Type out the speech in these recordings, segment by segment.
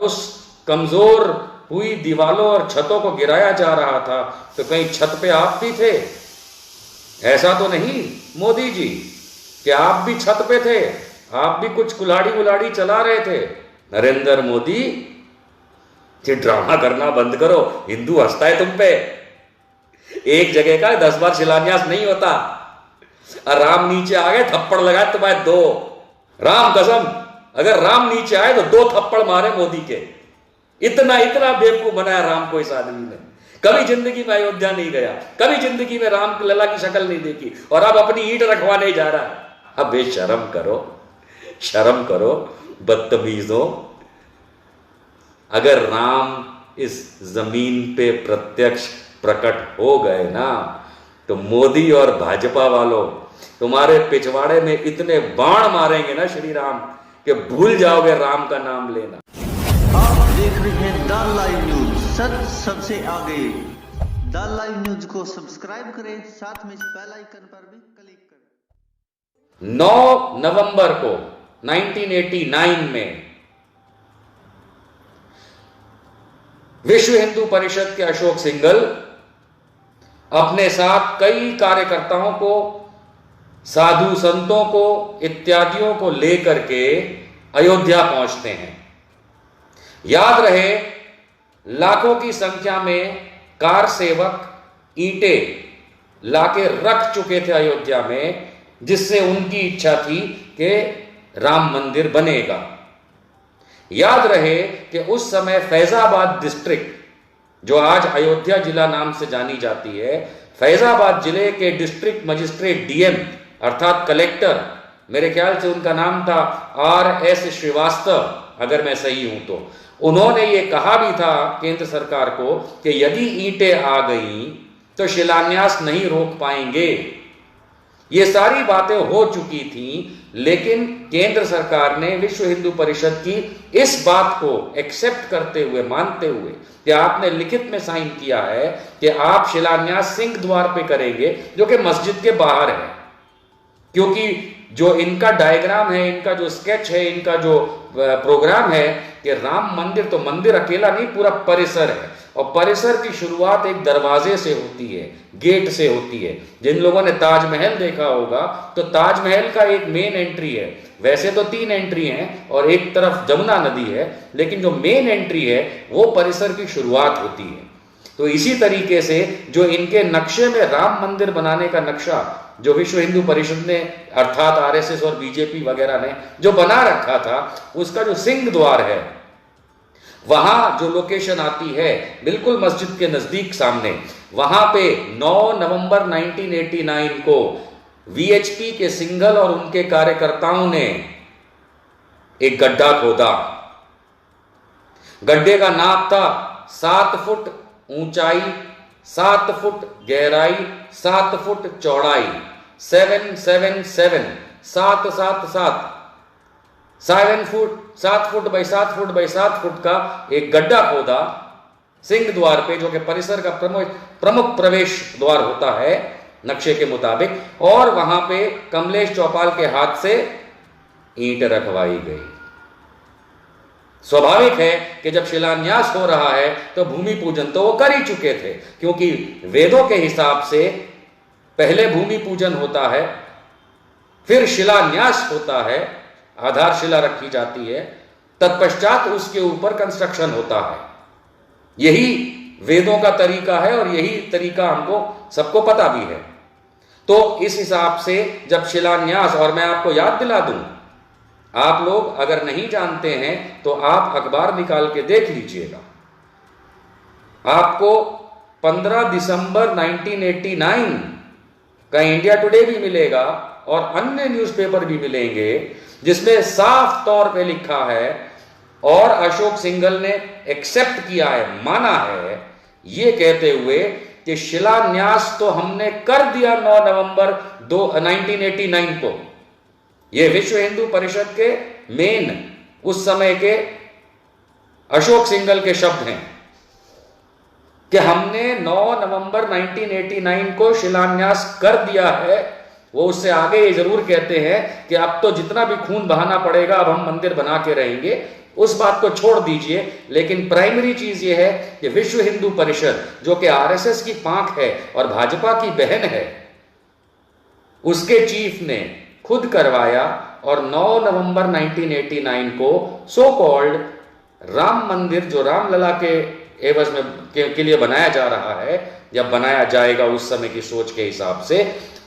उस कमजोर हुई दीवारों और छतों को गिराया जा रहा था, तो कहीं छत पे आप भी थे? ऐसा तो नहीं मोदी जी कि आप भी छत पे थे, आप भी कुछ कुल्हाड़ी वुलाड़ी चला रहे थे। नरेंद्र मोदी, ये ड्रामा करना बंद करो, हिंदू हंसता है तुम पे। एक जगह का 10 बार शिलान्यास नहीं होता। और राम नीचे आ गए, थप्पड़ लगाए तुम्हारे 2। राम कसम, अगर राम नीचे आए तो 2 थप्पड़ मारे मोदी के। इतना इतना बेवकूफ बनाया राम को इस आदमी ने। कभी जिंदगी में अयोध्या नहीं गया, कभी जिंदगी में राम लला की शक्ल नहीं देखी, और अब अपनी ईंट रखवाने जा रहा है। अब बेशरम करो, शर्म करो बदतमीजों। अगर राम इस जमीन पे प्रत्यक्ष प्रकट हो गए ना, तो मोदी और भाजपा वालों तुम्हारे पिछवाड़े में इतने बाण मारेंगे ना श्री राम, कि भूल जाओगे राम का नाम लेना। आप देख रहे हैं द लाइव न्यूज, सच सबसे आगे। द लाइव न्यूज को सब्सक्राइब करें, साथ में बेल आइकन पर भी क्लिक करें। 9 नवंबर को 1989 में विश्व हिंदू परिषद के अशोक सिंघल अपने साथ कई कार्यकर्ताओं को, साधु संतों को इत्यादियों को लेकर के अयोध्या पहुंचते हैं। याद रहे, लाखों की संख्या में कार सेवक ईंटें लाके रख चुके थे अयोध्या में, जिससे उनकी इच्छा थी कि राम मंदिर बनेगा। याद रहे कि उस समय फैजाबाद डिस्ट्रिक्ट, जो आज अयोध्या जिला नाम से जानी जाती है, फैजाबाद जिले के डिस्ट्रिक्ट मजिस्ट्रेट डीएम अर्थात कलेक्टर, मेरे ख्याल से उनका नाम था RS श्रीवास्तव, अगर मैं सही हूं तो, उन्होंने ये कहा भी था केंद्र सरकार को कि यदि ईंटें आ गई तो शिलान्यास नहीं रोक पाएंगे। ये सारी बातें हो चुकी थी, लेकिन केंद्र सरकार ने विश्व हिंदू परिषद की इस बात को एक्सेप्ट करते हुए, मानते हुए कि आपने लिखित में साइन किया है कि आप शिलान्यास सिंह द्वार पे करेंगे, जो कि मस्जिद के बाहर है। क्योंकि जो इनका डायग्राम है, इनका जो स्केच है, इनका जो प्रोग्राम है कि राम मंदिर, तो मंदिर अकेला नहीं, पूरा परिसर है, और परिसर की शुरुआत एक दरवाजे से होती है, गेट से होती है। जिन लोगों ने ताजमहल देखा होगा, तो ताजमहल का एक मेन एंट्री है, वैसे तो 3 एंट्री हैं और एक तरफ जमुना नदी है, लेकिन जो मेन एंट्री है वो परिसर की शुरुआत होती है। तो इसी तरीके से जो इनके नक्शे में राम मंदिर बनाने का नक्शा, जो विश्व हिंदू परिषद ने अर्थात RSS और बीजेपी वगैरह ने जो बना रखा था, उसका जो सिंह द्वार है, वहां जो लोकेशन आती है बिल्कुल मस्जिद के नजदीक सामने, वहां पे 9 नवंबर 1989 को VHP के सिंघल और उनके कार्यकर्ताओं ने एक गड्ढा खोदा। गड्ढे का नाप था 7 फुट ऊंचाई, 7 फुट गहराई, 7 फुट चौड़ाई, 777 7 foot by 7 foot by 7 foot का एक गड्ढा खोदा सिंह द्वार पे, जो कि परिसर का प्रमुख प्रवेश द्वार होता है नक्शे के मुताबिक, और वहां पे कमलेश चौपाल के हाथ से ईंट रखवाई गई। स्वाभाविक है कि जब शिलान्यास हो रहा है तो भूमि पूजन तो वो कर ही चुके थे, क्योंकि वेदों के हिसाब से पहले भूमि पूजन होता है, फिर शिलान्यास होता है, आधारशिला रखी जाती है, तत्पश्चात उसके ऊपर कंस्ट्रक्शन होता है। यही वेदों का तरीका है और यही तरीका हमको सबको पता भी है। तो इस हिसाब से जब शिलान्यास, और मैं आपको याद दिला दूं, आप लोग अगर नहीं जानते हैं तो आप अखबार निकाल के देख लीजिएगा, आपको 15 दिसंबर 1989 का इंडिया टुडे भी मिलेगा और अन्य न्यूज़पेपर भी मिलेंगे, जिसमें साफ तौर पे लिखा है और अशोक सिंघल ने एक्सेप्ट किया है, माना है, ये कहते हुए कि शिलान्यास तो हमने कर दिया 9 नवंबर 1989 को। ये विश्व हिंदू परिषद के मेन उस समय के अशोक सिंघल के शब्द हैं कि हमने 9 नवंबर 1989 को शिलान्यास कर दिया है। वो उससे आगे ये जरूर कहते हैं कि अब तो जितना भी खून बहाना पड़ेगा, अब हम मंदिर बना के रहेंगे। उस बात को छोड़ दीजिए, लेकिन प्राइमरी चीज ये है कि विश्व हिंदू परिषद जो कि आरएसएस की पांख है और भाजपा की बहन है, उसके चीफ ने खुद करवाया और 9 नवंबर 1989 को सो कॉल्ड राम मंदिर जो रामलला के एवज में के लिए बनाया जा रहा है या बनाया जाएगा उस समय की सोच के हिसाब से,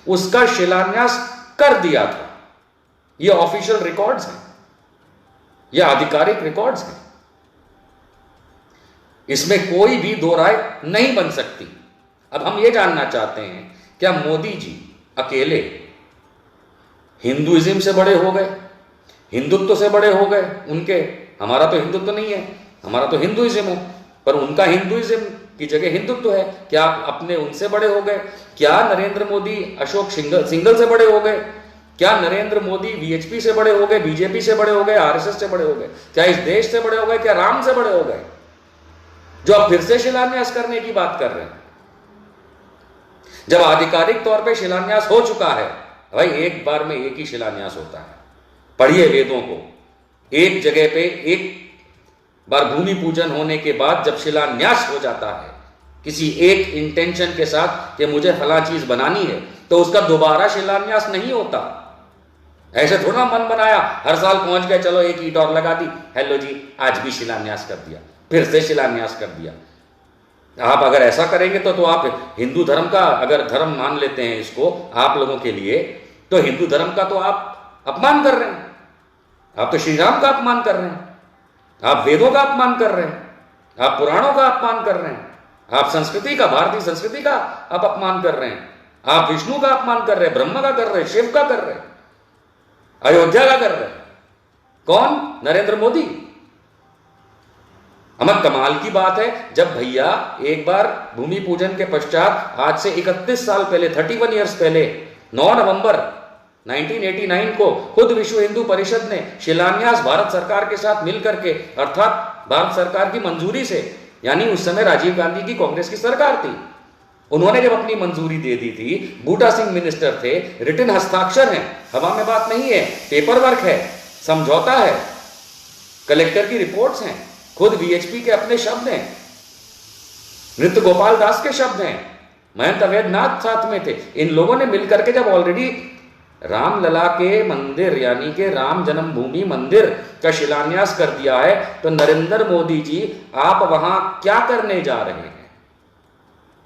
उसका शिलान्यास कर दिया था। ये ऑफिशियल रिकॉर्ड्स हैं, ये आधिकारिक रिकॉर्ड्स हैं, इसमें कोई भी दो राय नहीं बन सकती। अब हम ये जानना चाहते हैं, क्या मोदी जी अकेले हिंदुइज्म से बड़े हो गए, हिंदुत्व से बड़े हो गए उनके? हमारा तो हिंदुत्व नहीं है, हमारा तो हिंदुइज्म है, पर उनका हिंदुइज्म की जगह हिंदुत्व है। क्या अपने उनसे बड़े हो गए? क्या नरेंद्र मोदी अशोक सिंघल से बड़े हो गए? क्या नरेंद्र मोदी वीएचपी से बड़े हो गए, बीजेपी से बड़े हो गए, आरएसएस से बड़े हो गए? क्या इस देश से बड़े हो गए? क्या राम से बड़े हो गए, जो अब फिर से शिलान्यास करने की बात कर रहे हैं? जब आधिकारिक तौर पे शिलान्यास हो चुका है, भाई एक बार में एक ही शिलान्यास होता है। पढ़िए वेदों को, एक जगह पे एक बार भूमि पूजन होने के बाद जब शिलान्यास हो जाता है किसी एक इंटेंशन के साथ कि मुझे फला चीज बनानी है, तो उसका दोबारा शिलान्यास नहीं होता। ऐसे थोड़ा मन बनाया, हर साल पहुंच गए, चलो एक ईंट और लगा दी, हेलो जी आज भी शिलान्यास कर दिया, फिर से शिलान्यास कर दिया। आप अगर ऐसा करेंगे तो आप हिंदू धर्म का, अगर धर्म मान लेते हैं इसको आप लोगों के लिए, तो हिंदू धर्म का तो आप अपमान कर रहे हैं। आप तो श्री राम का अपमान कर रहे हैं, आप वेदों का अपमान कर रहे हैं, आप पुराणों का अपमान कर रहे हैं, आप संस्कृति का, भारतीय संस्कृति का आप अपमान कर रहे हैं, आप विष्णु का अपमान कर रहे हैं, ब्रह्मा का कर रहे हैं, शिव का कर रहे हैं, अयोध्या का कर रहे हैं। कौन? नरेंद्र मोदी। अमर कमाल की बात है, जब भैया एक बार भूमि पूजन के पश्चात आज से 31 साल पहले, 31 ईयर्स पहले, 9 नवंबर 1989 को खुद विश्व हिंदू परिषद ने शिलान्यास भारत सरकार के साथ मिलकर के, अर्थात भारत सरकार की मंजूरी से, यानी उस समय राजीव गांधी की कांग्रेस की सरकार थी, उन्होंने जब अपनी मंजूरी दे दी थी, बूटा सिंह मिनिस्टर थे, रिटन हस्ताक्षर है, हवा में बात नहीं है, पेपर वर्क है, समझौता है, कलेक्टर की रिपोर्ट्स हैं, खुद वीएचपी के अपने शब्द हैं, नृत्य गोपाल दास के शब्द हैं, महंत अवैधनाथ साथ में थे। इन लोगों ने मिलकर के जब ऑलरेडी रामलला के मंदिर यानी कि राम जन्मभूमि मंदिर का शिलान्यास कर दिया है, तो नरेंद्र मोदी जी आप वहां क्या करने जा रहे हैं?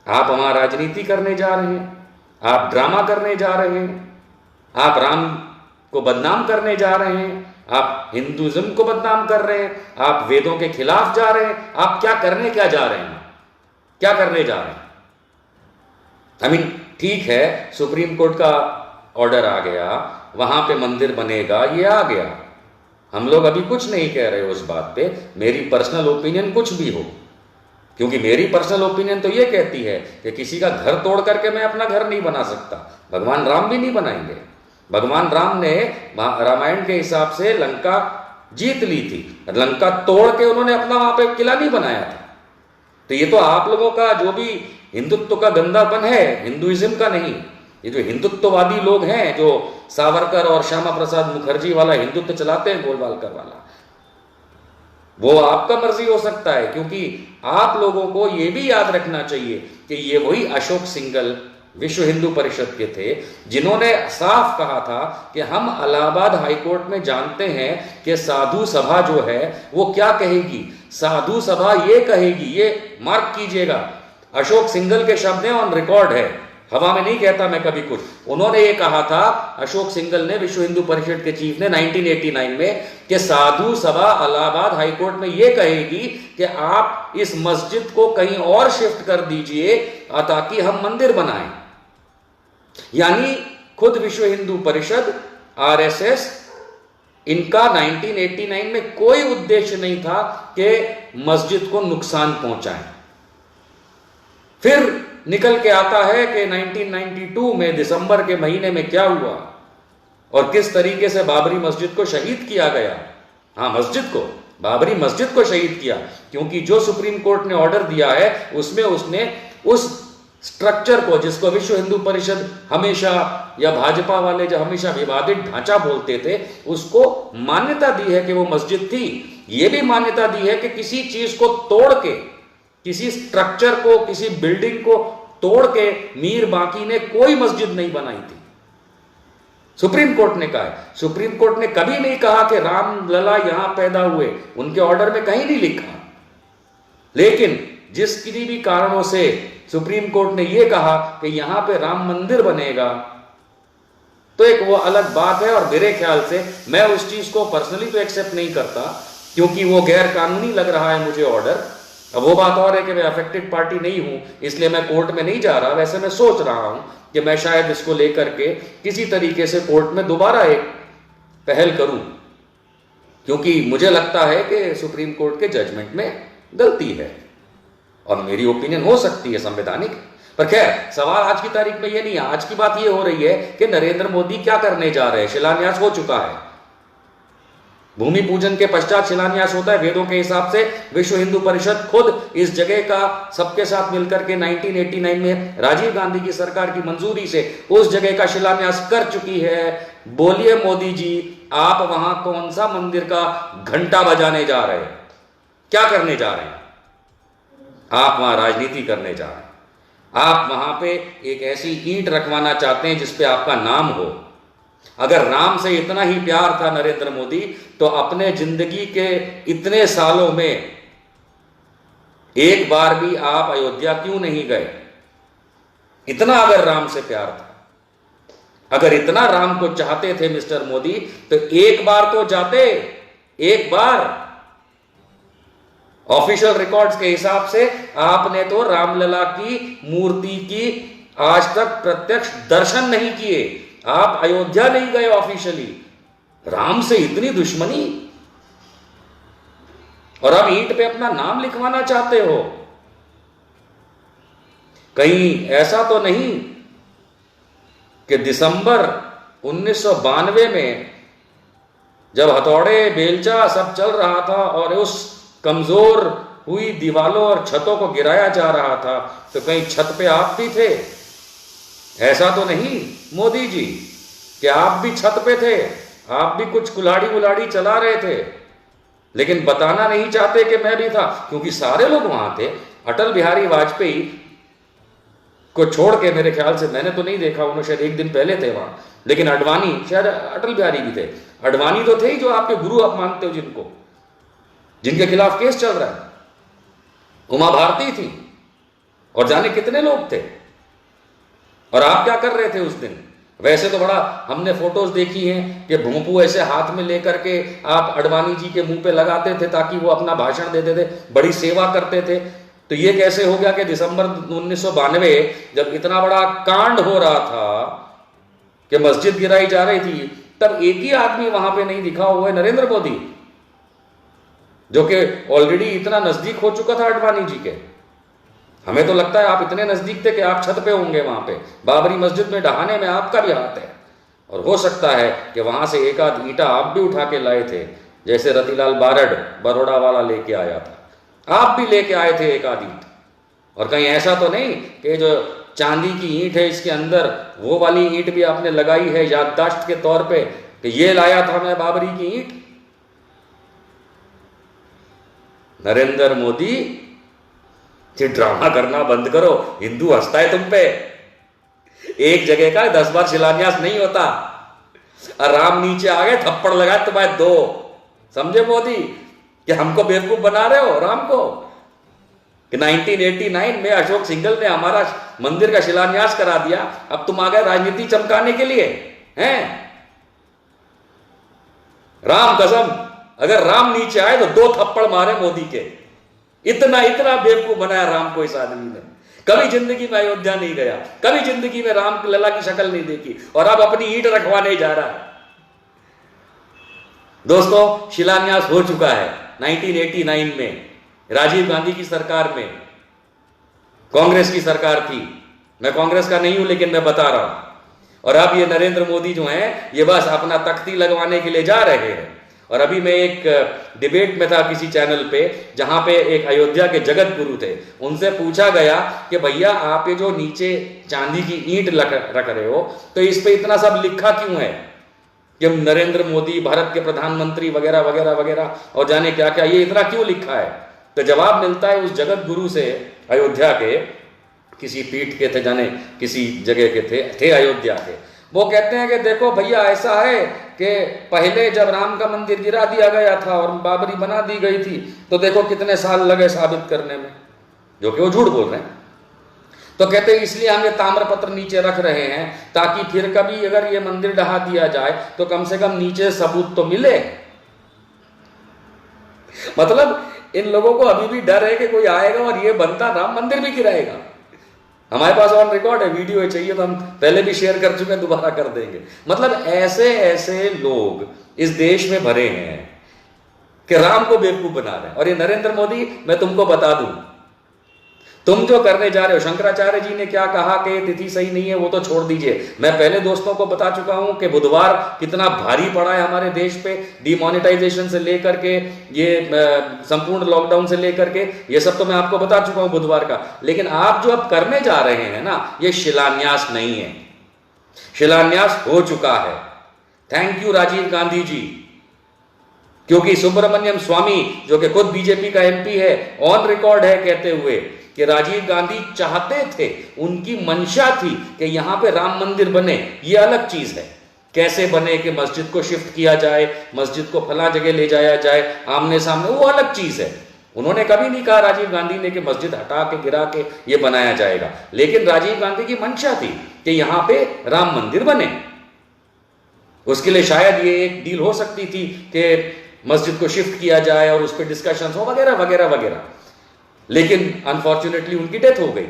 आप वहां राजनीति करने जा रहे हैं, आप ड्रामा करने जा रहे हैं, आप राम को बदनाम करने जा रहे हैं, आप हिंदुइज्म को बदनाम कर रहे हैं, आप वेदों के खिलाफ जा रहे हैं। आप क्या करने क्या जा रहे हैं? क्या करने जा रहे हैं? आई मीन ठीक है, सुप्रीम कोर्ट का ऑर्डर आ गया, वहां पे मंदिर बनेगा, ये आ गया, हम लोग अभी कुछ नहीं कह रहे उस बात पे। मेरी पर्सनल ओपिनियन कुछ भी हो, क्योंकि मेरी पर्सनल ओपिनियन तो ये कहती है कि किसी का घर तोड़ करके मैं अपना घर नहीं बना सकता। भगवान राम भी नहीं बनाएंगे। भगवान राम ने रामायण के हिसाब से लंका जीत ली थी, लंका तोड़ के उन्होंने अपना वहां पे किला नहीं बनाया था। तो ये तो आप लोगों का जो भी हिंदुत्व का गंदापन है, हिंदुइज्म का नहीं। ये जो हिंदुत्ववादी लोग हैं, जो सावरकर और श्यामा प्रसाद मुखर्जी वाला हिंदुत्व चलाते हैं, गोलवालकर वाला, वो आपका मर्जी हो सकता है, क्योंकि आप लोगों को ये भी याद रखना चाहिए कि ये वही अशोक सिंघल विश्व हिंदू परिषद के थे जिन्होंने साफ कहा था कि हम इलाहाबाद हाईकोर्ट में जानते हैं कि साधु सभा जो है वो क्या कहेगी। साधु सभा ये कहेगी, ये मार्क कीजिएगा, अशोक सिंघल के शब्द हैं, ऑन रिकॉर्ड है, हवा में नहीं कहता मैं कभी कुछ। उन्होंने ये कहा था, अशोक सिंघल ने, विश्व हिंदू परिषद के चीफ ने 1989 में, कि साधु सभा इलाहाबाद हाईकोर्ट में ये कहेगी कि आप इस मस्जिद को कहीं और शिफ्ट कर दीजिए ताकि हम मंदिर बनाएं। यानी खुद विश्व हिंदू परिषद, आरएसएस, इनका 1989 में कोई उद्देश्य नहीं था कि मस्जिद को नुकसान पहुंचाएं। फिर निकल के आता है कि 1992 में दिसंबर के महीने में क्या हुआ और किस तरीके से बाबरी मस्जिद को शहीद किया गया। हाँ, मस्जिद को, बाबरी मस्जिद को शहीद किया, क्योंकि जो सुप्रीम कोर्ट ने ऑर्डर दिया है उसमें उसने उस स्ट्रक्चर को, जिसको विश्व हिंदू परिषद हमेशा या भाजपा वाले जो हमेशा विवादित ढांचा बोलते थे, उसको मान्यता दी है कि वो मस्जिद थी। ये भी मान्यता दी है कि किसी चीज को तोड़ के, किसी स्ट्रक्चर को, किसी बिल्डिंग को तोड़ के मीर बांकी ने कोई मस्जिद नहीं बनाई थी। सुप्रीम कोर्ट ने कहा है। सुप्रीम कोर्ट ने कभी नहीं कहा कि रामलला यहां पैदा हुए, उनके ऑर्डर में कहीं नहीं लिखा। लेकिन जिस किसी भी कारणों से सुप्रीम कोर्ट ने यह कहा कि यहां पे राम मंदिर बनेगा, तो एक वो अलग बात है। और मेरे ख्याल से मैं उस चीज को पर्सनली तो एक्सेप्ट नहीं करता, क्योंकि वो गैर कानूनी लग रहा है मुझे ऑर्डर। अब वो बात और है कि मैं अफेक्टेड पार्टी नहीं हूं, इसलिए मैं कोर्ट में नहीं जा रहा। वैसे मैं सोच रहा हूं कि मैं शायद इसको लेकर के किसी तरीके से कोर्ट में दोबारा एक पहल करूं, क्योंकि मुझे लगता है कि सुप्रीम कोर्ट के जजमेंट में गलती है और मेरी ओपिनियन हो सकती है संवैधानिक। पर खैर, सवाल आज की तारीख में ये नहीं है। आज की बात ये हो रही है कि नरेंद्र मोदी क्या करने जा रहे हैं। शिलान्यास हो चुका है, भूमि पूजन के पश्चात शिलान्यास होता है। वेदों के हिसाब से विश्व हिंदू परिषद खुद इस जगह का सबके साथ मिलकर के 1989 में राजीव गांधी की सरकार की मंजूरी से उस जगह का शिलान्यास कर चुकी है। बोलिए मोदी जी, आप वहां कौन सा मंदिर का घंटा बजाने जा रहे हैं? क्या करने जा रहे हैं? आप वहां राजनीति करने जा रहे हैं। आप वहां पे एक ऐसी ईंट रखवाना चाहते हैं जिसपे आपका नाम हो। अगर राम से इतना ही प्यार था नरेंद्र मोदी, तो अपने जिंदगी के इतने सालों में एक बार भी आप अयोध्या क्यों नहीं गए? इतना अगर राम से प्यार था, अगर इतना राम को चाहते थे मिस्टर मोदी, तो एक बार तो जाते। एक बार ऑफिशियल रिकॉर्ड्स के हिसाब से आपने तो रामलला की मूर्ति की आज तक प्रत्यक्ष दर्शन नहीं किए। आप अयोध्या नहीं गए ऑफिशियली। राम से इतनी दुश्मनी, और अब ईंट पे अपना नाम लिखवाना चाहते हो। कहीं ऐसा तो नहीं कि दिसंबर 1992 में जब हथौड़े बेलचा सब चल रहा था और उस कमजोर हुई दीवारों और छतों को गिराया जा रहा था, तो कहीं छत पे आप भी थे? ऐसा तो नहीं मोदी जी कि आप भी छत पे थे, आप भी कुछ कुल्हाड़ी वुलाड़ी चला रहे थे, लेकिन बताना नहीं चाहते कि मैं भी था, क्योंकि सारे लोग वहां थे। अटल बिहारी वाजपेयी को छोड़ के, मेरे ख्याल से मैंने तो नहीं देखा, उन्होंने शायद एक दिन पहले थे वहां, लेकिन अडवाणी, शायद अटल बिहारी भी थे। अडवाणी तो थे ही, जो आपके गुरु आप मानते हो, जिनके खिलाफ केस चल रहा है। उमा भारती थी, और जाने कितने लोग थे। और आप क्या कर रहे थे उस दिन? वैसे तो बड़ा हमने फोटोज देखी हैं कि भोंपू ऐसे हाथ में लेकर के आप अडवाणी जी के मुंह पे लगाते थे ताकि वो अपना भाषण देते थे, बड़ी सेवा करते थे। तो ये कैसे हो गया कि दिसंबर 1992 जब इतना बड़ा कांड हो रहा था कि मस्जिद गिराई जा रही थी, तब एक ही आदमी वहां पे नहीं दिखा हुआ है, नरेंद्र मोदी, जो कि ऑलरेडी इतना नजदीक हो चुका था अडवाणी जी के। हमें तो लगता है आप इतने नजदीक थे कि आप छत पे होंगे वहां पे। बाबरी मस्जिद में ढहाने में आपका भी हाथ है, और हो सकता है कि वहां से एक आध ईंटा आप भी उठा के लाए थे, जैसे रतिलाल बारड़ बरोड़ा वाला लेके आया था। आप भी लेके आए थे एक आध ईंट। और कहीं ऐसा तो नहीं कि जो चांदी की ईंट है इसके अंदर, वो वाली ईंट भी आपने लगाई है याददाश्त के तौर पे कि ये लाया था मैं बाबरी की ईंट? नरेंद्र मोदी, ये ड्रामा करना बंद करो। हिंदू हंसता है तुम पे। एक जगह का 10 बार शिलान्यास नहीं होता। और राम नीचे आ गए, थप्पड़ लगाए तुम्हारे 2। समझे मोदी कि हमको बेवकूफ बना रहे हो राम को? कि 1989 में अशोक सिंघल ने हमारा मंदिर का शिलान्यास करा दिया, अब तुम आ गए राजनीति चमकाने के लिए हैं? राम कसम, अगर राम नीचे आए तो 2 थप्पड़ मारे मोदी के। इतना बेवकूफ बनाया राम को इस आदमी ने। कभी जिंदगी में अयोध्या नहीं गया, कभी जिंदगी में राम लला की शक्ल नहीं देखी, और अब अपनी ईंट रखवाने जा रहा है। दोस्तों, शिलान्यास हो चुका है 1989 में, राजीव गांधी की सरकार में। कांग्रेस की सरकार थी, मैं कांग्रेस का नहीं हूं लेकिन मैं बता रहा हूं। और अब ये नरेंद्र मोदी जो हैं, ये बस अपना तख्ती लगवाने के लिए जा रहे हैं। और अभी मैं एक डिबेट में था किसी चैनल पे, जहां पे एक अयोध्या के जगत गुरु थे, उनसे पूछा गया कि भैया आप ये जो नीचे चांदी की ईंट रख रहे हो, तो इस पे इतना सब लिखा क्यों है कि नरेंद्र मोदी भारत के प्रधानमंत्री वगैरह वगैरह वगैरह और जाने क्या क्या, ये इतना क्यों लिखा है? तो जवाब मिलता है उस जगत गुरु से, अयोध्या के किसी पीठ के थे, जाने किसी जगह के थे अयोध्या के। वो कहते हैं कि देखो भैया ऐसा है कि पहले जब राम का मंदिर गिरा दिया गया था और बाबरी बना दी गई थी, तो देखो कितने साल लगे साबित करने में, जो कि वो झूठ बोल रहे हैं। तो कहते हैं इसलिए हम ये ताम्रपत्र नीचे रख रहे हैं ताकि फिर कभी अगर ये मंदिर ढहा दिया जाए तो कम से कम नीचे सबूत तो मिले। मतलब इन लोगों को अभी भी डर है कि कोई आएगा और ये बनता राम मंदिर भी गिराएगा। हमारे पास ऑन रिकॉर्ड है, वीडियो है, चाहिए तो हम पहले भी शेयर कर चुके हैं, दोबारा कर देंगे। मतलब ऐसे ऐसे लोग इस देश में भरे हैं कि राम को बेवकूफ बना रहे हैं। और ये नरेंद्र मोदी, मैं तुमको बता दूं, तुम जो करने जा रहे हो, शंकराचार्य जी ने क्या कहा कि तिथि सही नहीं है वो तो छोड़ दीजिए। मैं पहले दोस्तों को बता चुका हूं कि बुधवार कितना भारी पड़ा है हमारे देश पे, डिमोनेटाइजेशन से लेकर के ये संपूर्ण लॉकडाउन से लेकर के, ये सब तो मैं आपको बता चुका हूं बुधवार का। लेकिन आप जो अब करने जा रहे हैं ना, ये शिलान्यास नहीं है, शिलान्यास हो चुका है। थैंक यू राजीव गांधी जी, क्योंकि सुब्रमण्यम स्वामी जो कि खुद बीजेपी का एमपी है, ऑन रिकॉर्ड है कहते हुए कि राजीव गांधी चाहते थे, उनकी मंशा थी कि यहां पे राम मंदिर बने। ये अलग चीज है, कैसे बने कि मस्जिद को शिफ्ट किया जाए, मस्जिद को फला जगह ले जाया जाए आमने सामने, वो अलग चीज है। उन्होंने कभी नहीं कहा राजीव गांधी ने कि मस्जिद हटा के गिरा के ये बनाया जाएगा, लेकिन राजीव गांधी की मंशा थी कि यहां पे राम मंदिर बने। उसके लिए शायद ये एक डील हो सकती थी कि मस्जिद को शिफ्ट किया जाए और उस पर डिस्कशन हो वगैरह वगैरह वगैरह, लेकिन अनफॉर्चुनेटली उनकी डेथ हो गई।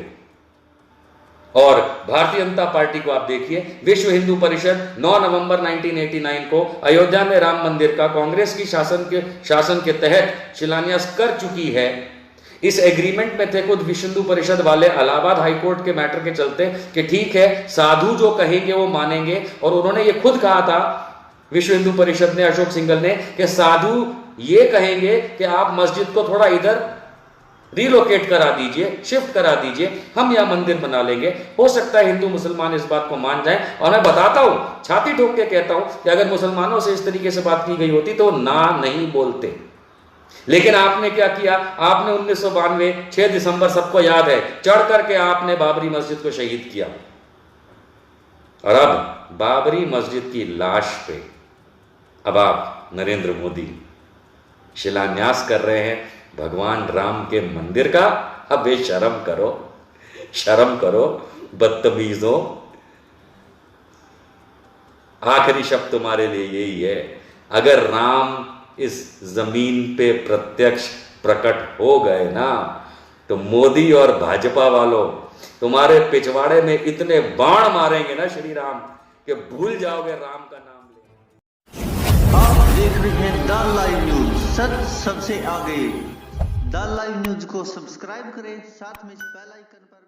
और भारतीय जनता पार्टी को आप देखिए, विश्व हिंदू परिषद 9 नवंबर 1989 को अयोध्या में राम मंदिर का कांग्रेस की शासन के तहत शिलान्यास कर चुकी है। इस एग्रीमेंट में थे खुद विश्व हिंदू परिषद वाले, इलाहाबाद हाईकोर्ट के मैटर के चलते कि ठीक है साधु जो कहेंगे वो मानेंगे। और उन्होंने ये खुद कहा था, विश्व हिंदू परिषद ने, अशोक सिंघल ने, कि साधु ये कहेंगे कि आप मस्जिद को थोड़ा इधर रिलोकेट करा दीजिए, शिफ्ट करा दीजिए, हम यहां मंदिर बना लेंगे। हो सकता है हिंदू मुसलमान इस बात को मान जाएं। और मैं बताता हूं, छाती ठोक के कहता हूं कि अगर मुसलमानों से इस तरीके से बात की गई होती तो ना नहीं बोलते। लेकिन आपने क्या किया, आपने 1992 6 दिसंबर सबको याद है, चढ़ करके आपने बाबरी मस्जिद को शहीद किया। और अब बाबरी मस्जिद की लाश पे अब आप नरेंद्र मोदी शिलान्यास कर रहे हैं भगवान राम के मंदिर का। अब ये शर्म करो, शर्म करो बदतमीजों। आखिरी शब्द तुम्हारे लिए यही है, अगर राम इस जमीन पे प्रत्यक्ष प्रकट हो गए ना, तो मोदी और भाजपा वालों तुम्हारे पिछवाड़े में इतने बाण मारेंगे ना श्री राम कि भूल जाओगे राम का नाम ले। आप देख रहे हैं द लाइव न्यूज, सच सबसे आगे। द लाइव न्यूज को सब्सक्राइब करें, साथ में बेल आइकन पर